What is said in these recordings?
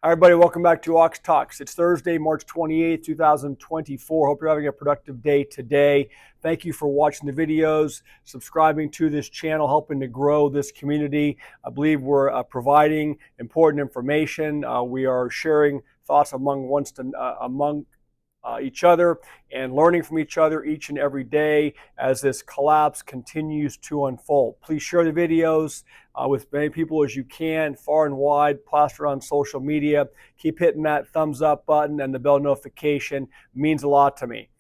Hi, everybody. Welcome back to Ox Talks. It's Thursday, March 28th, 2024. Hope you're having a productive day today. Thank you for watching the videos, subscribing to this channel, helping to grow this community. I believe we're providing important information. We are sharing thoughts among each other and learning from each other each and every day as this collapse continues to unfold. Please share the videos with many people as you can, far and wide, plaster on social media. Keep hitting that thumbs up button and the bell notification. It means a lot to me.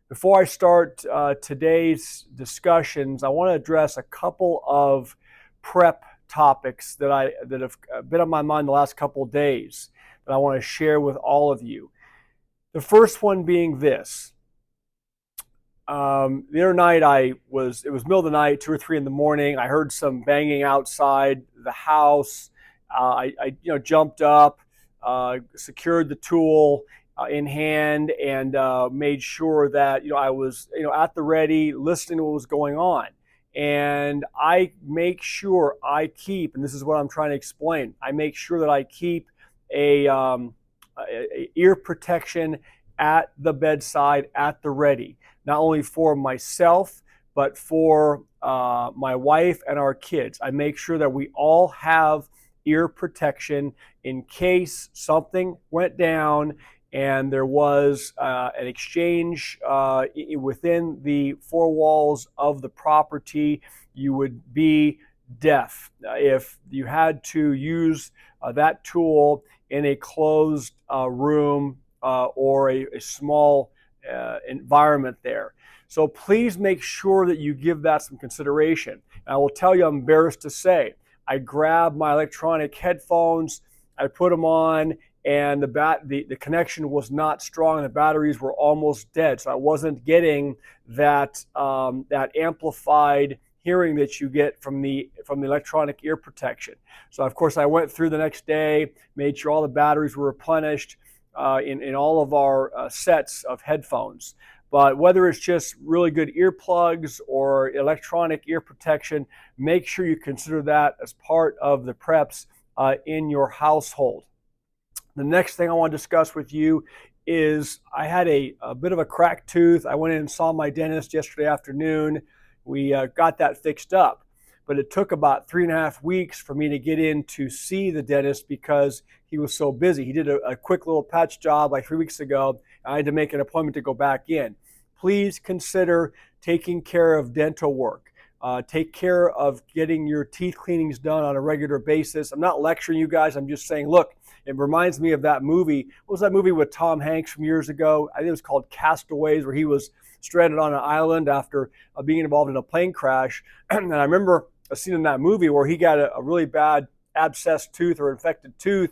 Before I start today's discussions, I want to address a couple of prep topics that have been on my mind the last couple of days that I want to share with all of you. The first one being this. The other night it was middle of the night, 2 or 3 in the morning. I heard some banging outside the house. I jumped up, secured the tool in hand, and made sure that I was at the ready, listening to what was going on. And I make sure I keep, and this is what I'm trying to explain, I make sure that I keep a ear protection at the bedside, at the ready, not only for myself, but for my wife and our kids. I make sure that we all have ear protection in case something went down and there was an exchange within the 4 walls of the property. You would be deaf if you had to use that tool in a closed room or a small environment there. So please make sure that you give that some consideration. And I will tell you, I'm embarrassed to say, I grabbed my electronic headphones, I put them on, and the connection was not strong. The batteries were almost dead, so I wasn't getting that amplified hearing that you get from the electronic ear protection. So of course I went through the next day, made sure all the batteries were replenished in all of our sets of headphones. But whether it's just really good earplugs or electronic ear protection, make sure you consider that as part of the preps in your household. The next thing I want to discuss with you is I had a bit of a cracked tooth. I went in and saw my dentist yesterday afternoon. We got that fixed up, but it took about 3.5 weeks for me to get in to see the dentist because he was so busy. He did a quick little patch job like 3 weeks ago. I had to make an appointment to go back in. Please consider taking care of dental work. Take care of getting your teeth cleanings done on a regular basis. I'm not lecturing you guys. I'm just saying, look, it reminds me of that movie. What was that movie with Tom Hanks from years ago? I think it was called Castaways, where he was stranded on an island after being involved in a plane crash. And I remember a scene in that movie where he got a really bad abscessed tooth or infected tooth,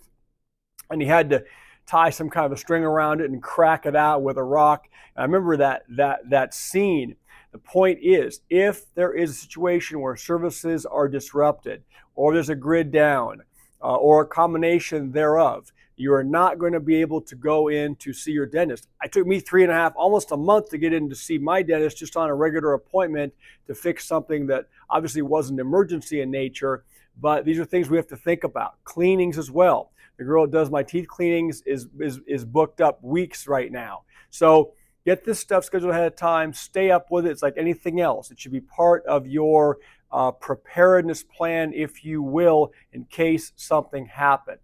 and he had to tie some kind of a string around it and crack it out with a rock. And I remember that scene. The point is, if there is a situation where services are disrupted, or there's a grid down, or a combination thereof, you are not going to be able to go in to see your dentist. It took me 3.5, almost a month to get in to see my dentist just on a regular appointment to fix something that obviously wasn't emergency in nature, but these are things we have to think about. Cleanings as well. The girl that does my teeth cleanings is booked up weeks right now. So get this stuff scheduled ahead of time. Stay up with it. It's like anything else. It should be part of your preparedness plan, if you will, in case something happened.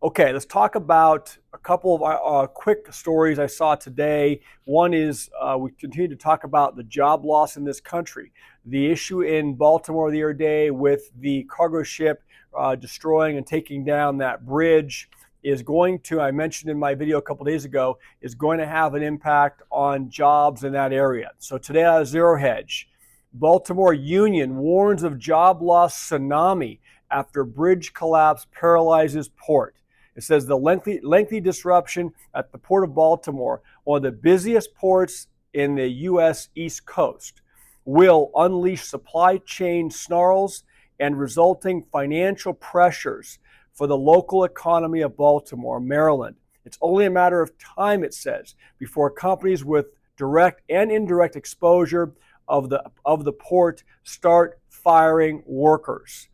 Okay, let's talk about a couple of quick stories I saw today. One is we continue to talk about the job loss in this country. The issue in Baltimore the other day with the cargo ship destroying and taking down that bridge is going to, I mentioned in my video a couple days ago, is going to have an impact on jobs in that area. So today out of Zero Hedge, Baltimore Union warns of job loss tsunami after bridge collapse paralyzes port. It says the lengthy disruption at the Port of Baltimore, one of the busiest ports in the U.S. East Coast, will unleash supply chain snarls and resulting financial pressures for the local economy of Baltimore, Maryland. It's only a matter of time, it says, before companies with direct and indirect exposure of the port start firing workers.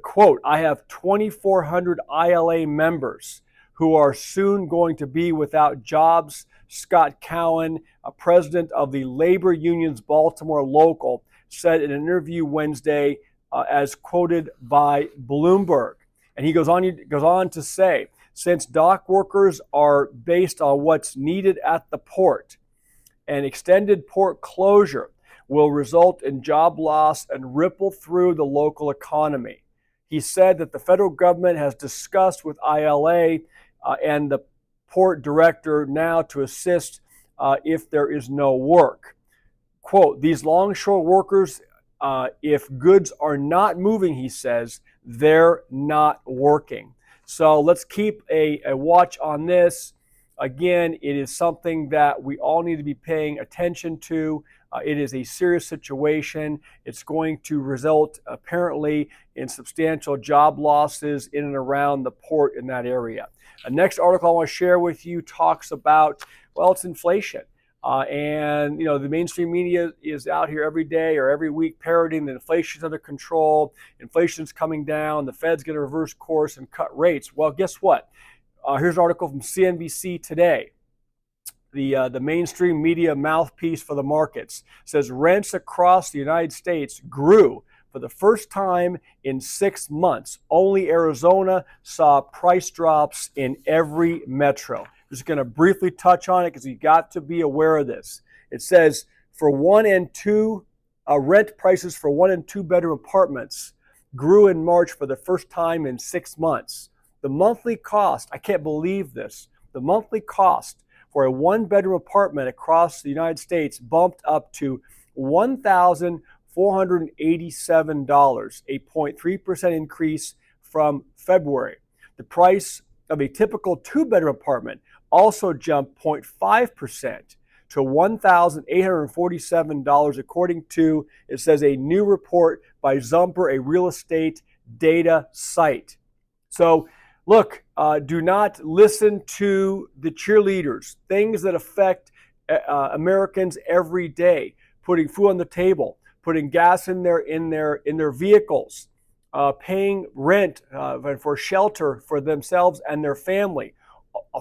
Quote, I have 2,400 ILA members who are soon going to be without jobs. Scott Cowan, a president of the labor union's Baltimore local, said in an interview Wednesday, as quoted by Bloomberg. And he goes on to say, since dock workers are based on what's needed at the port, an extended port closure will result in job loss and ripple through the local economy. He said that the federal government has discussed with ILA and the port director now to assist if there is no work. Quote, these longshore workers, if goods are not moving, he says, they're not working. So let's keep a watch on this. Again, it is something that we all need to be paying attention to. It is a serious situation. It's going to result, apparently, in substantial job losses in and around the port in that area. The next article I want to share with you talks about, well, it's inflation. And, you know, the mainstream media is out here every day or every week parroting that inflation's under control, inflation's coming down, the Fed's going to reverse course and cut rates. Well, guess what? Here's an article from CNBC today. The mainstream media mouthpiece for the markets says rents across the United States grew for the first time in 6 months. Only Arizona saw price drops in every metro. I'm just going to briefly touch on it because you got to be aware of this. It says for rent prices for 1 and 2 bedroom apartments grew in March for the first time in 6 months. The monthly cost, I can't believe this, the monthly cost for a 1 bedroom apartment across the United States bumped up to $1,487, a 0.3% increase from February. The price of a typical 2 bedroom apartment also jumped 0.5% to $1,847, according to, it says, a new report by Zumper, a real estate data site. So, look, do not listen to the cheerleaders, things that affect Americans every day, putting food on the table, putting gas in their vehicles, paying rent for shelter for themselves and their family,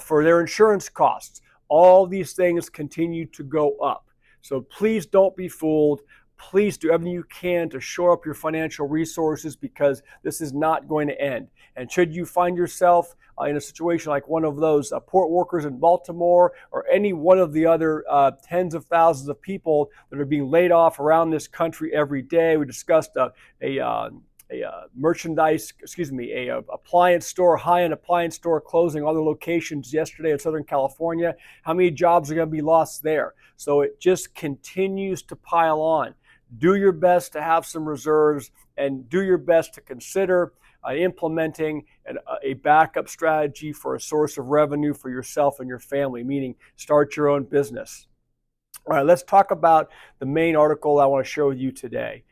for their insurance costs. All these things continue to go up. So please don't be fooled. Please do everything you can to shore up your financial resources because this is not going to end. And should you find yourself in a situation like one of those port workers in Baltimore or any one of the other tens of thousands of people that are being laid off around this country every day, we discussed appliance store, high-end appliance store closing all their locations yesterday in Southern California. How many jobs are going to be lost there? So it just continues to pile on. Do your best to have some reserves and do your best to consider implementing a backup strategy for a source of revenue for yourself and your family, meaning start your own business. All right, let's talk about the main article I want to share with you today.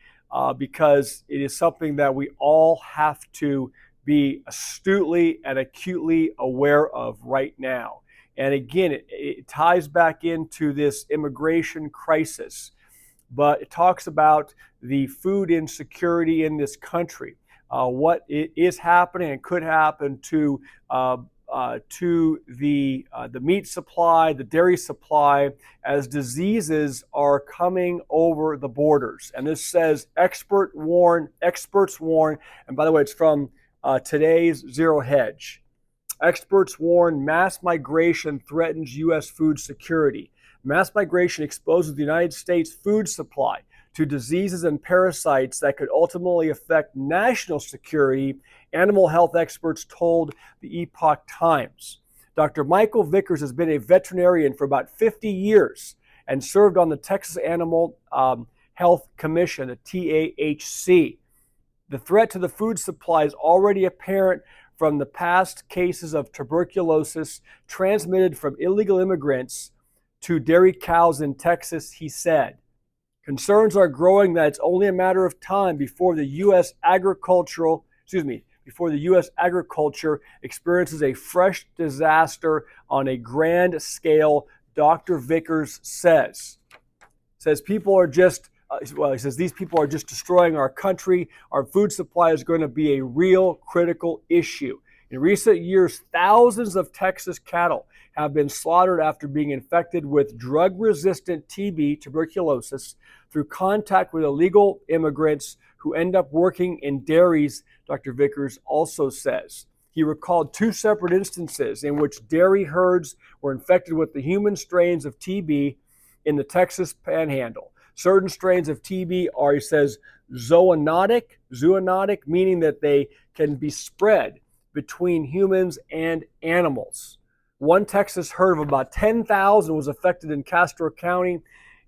Because it is something that we all have to be astutely and acutely aware of right now. And again, it ties back into this immigration crisis, but it talks about the food insecurity in this country, what is happening and could happen to the meat supply, the dairy supply, as diseases are coming over the borders. And this says experts warn, and by the way, it's from today's Zero Hedge. Experts warn mass migration threatens U.S. food security. Mass migration exposes the United States food supply to diseases and parasites that could ultimately affect national security, animal health experts told the Epoch Times. Dr. Michael Vickers has been a veterinarian for about 50 years and served on the Texas Animal Health Commission, the TAHC. The threat to the food supply is already apparent from the past cases of tuberculosis transmitted from illegal immigrants to dairy cows in Texas, he said. Concerns are growing that it's only a matter of time before the U.S. agriculture experiences a fresh disaster on a grand scale, Dr. Vickers says. Says people are just Well, he says these people are just destroying our country. Our food supply is going to be a real critical issue. In recent years, thousands of Texas cattle have been slaughtered after being infected with drug-resistant TB, tuberculosis, through contact with illegal immigrants who end up working in dairies, Dr. Vickers also says. He recalled two separate instances in which dairy herds were infected with the human strains of TB in the Texas Panhandle. Certain strains of TB are, he says, zoonotic, meaning that they can be spread between humans and animals. One Texas herd of about 10,000 was affected in Castro County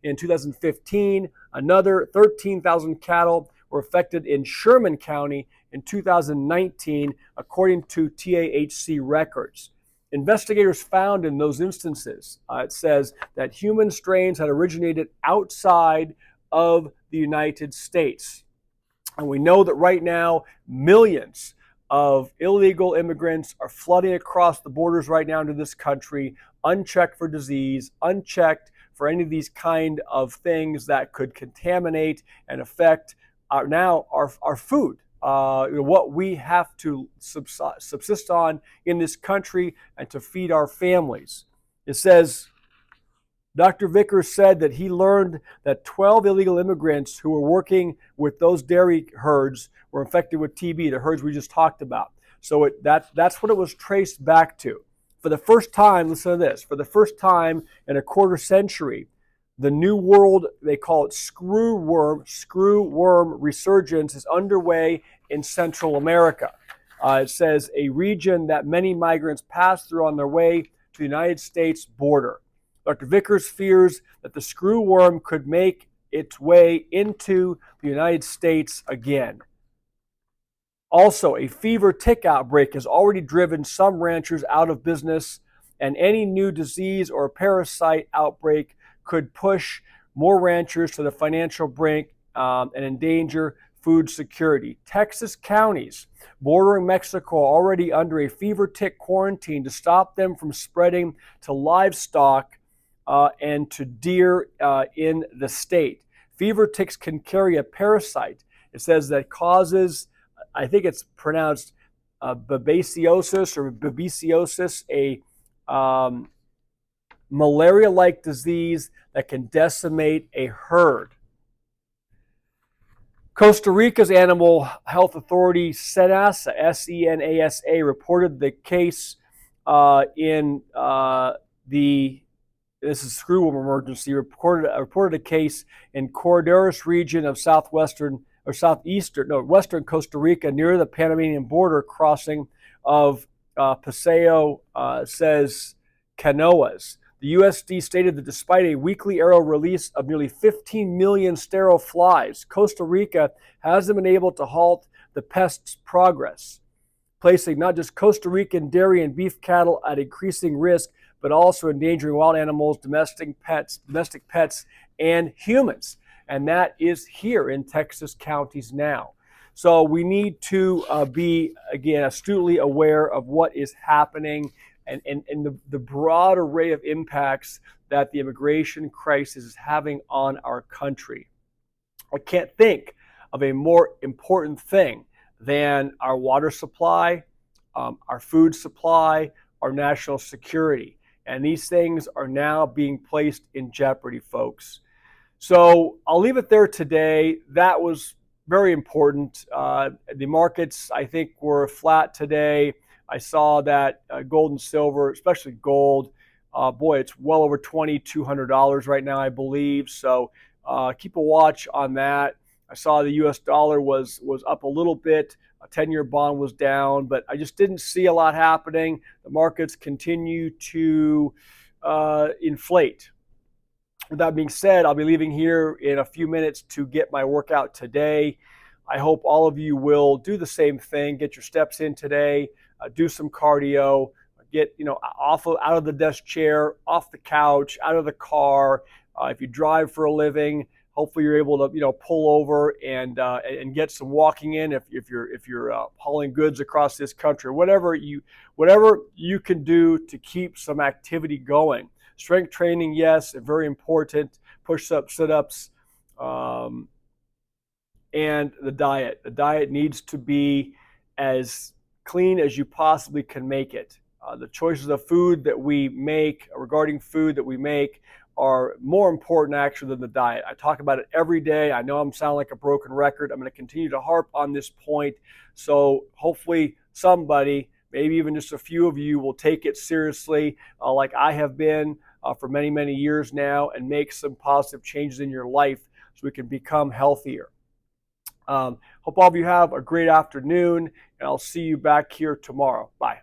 in 2015. Another 13,000 cattle were affected in Sherman County in 2019, according to TAHC records. Investigators found in those instances, it says, that human strains had originated outside of the United States. And we know that right now, millions of illegal immigrants are flooding across the borders right now into this country, unchecked for disease, unchecked for any of these kind of things that could contaminate and affect our food. What we have to subsist on in this country and to feed our families. It says, Dr. Vickers said that he learned that 12 illegal immigrants who were working with those dairy herds were infected with TB, the herds we just talked about. So that's what it was traced back to. For the first time, listen to this, for the first time in a quarter century, the New World, they call it screw worm resurgence is underway in Central America. It says a region that many migrants pass through on their way to the United States border. Dr. Vickers fears that the screw worm could make its way into the United States again. Also, a fever tick outbreak has already driven some ranchers out of business, and any new disease or parasite outbreak could push more ranchers to the financial brink and endanger food security. Texas counties bordering Mexico are already under a fever tick quarantine to stop them from spreading to livestock and to deer in the state. Fever ticks can carry a parasite, it says, that causes, I think it's pronounced babesiosis, a malaria-like disease that can decimate a herd. Costa Rica's Animal Health Authority, SENASA, S-E-N-A-S-A, reported the case this is screwworm emergency, reported a case in Cordilleras region of western Costa Rica near the Panamanian border crossing of Paseo, says Canoas. The USD stated that despite a weekly arrow release of nearly 15 million sterile flies, Costa Rica hasn't been able to halt the pest's progress, placing not just Costa Rican dairy and beef cattle at increasing risk, but also endangering wild animals, domestic pets, and humans. And that is here in Texas counties now. So we need to be, again, astutely aware of what is happening and the broad array of impacts that the immigration crisis is having on our country. I can't think of a more important thing than our water supply, our food supply, our national security. And these things are now being placed in jeopardy, folks. So I'll leave it there today. That was very important. The markets, I think, were flat today. I saw that gold and silver, especially gold, it's well over $2,200 right now, I believe. So keep a watch on that. I saw the U.S. dollar was up a little bit. A 10-year bond was down, but I just didn't see a lot happening. The markets continue to inflate. With that being said, I'll be leaving here in a few minutes to get my workout today. I hope all of you will do the same thing. Get your steps in today. Do some cardio. Get out of the desk chair, off the couch, out of the car. If you drive for a living, hopefully you're able to pull over and get some walking in. If you're hauling goods across this country, whatever you can do to keep some activity going. Strength training, yes, very important. Push-ups, sit-ups, Um, and the diet. The diet needs to be as clean as you possibly can make it. The choices of food that we make, regarding food that we make, are more important actually than the diet. I talk about it every day. I know I'm sounding like a broken record. I'm going to continue to harp on this point. So hopefully somebody, maybe even just a few of you, will take it seriously, like I have been for many, many years now, and make some positive changes in your life so we can become healthier. Hope all of you have a great afternoon, and I'll see you back here tomorrow. Bye.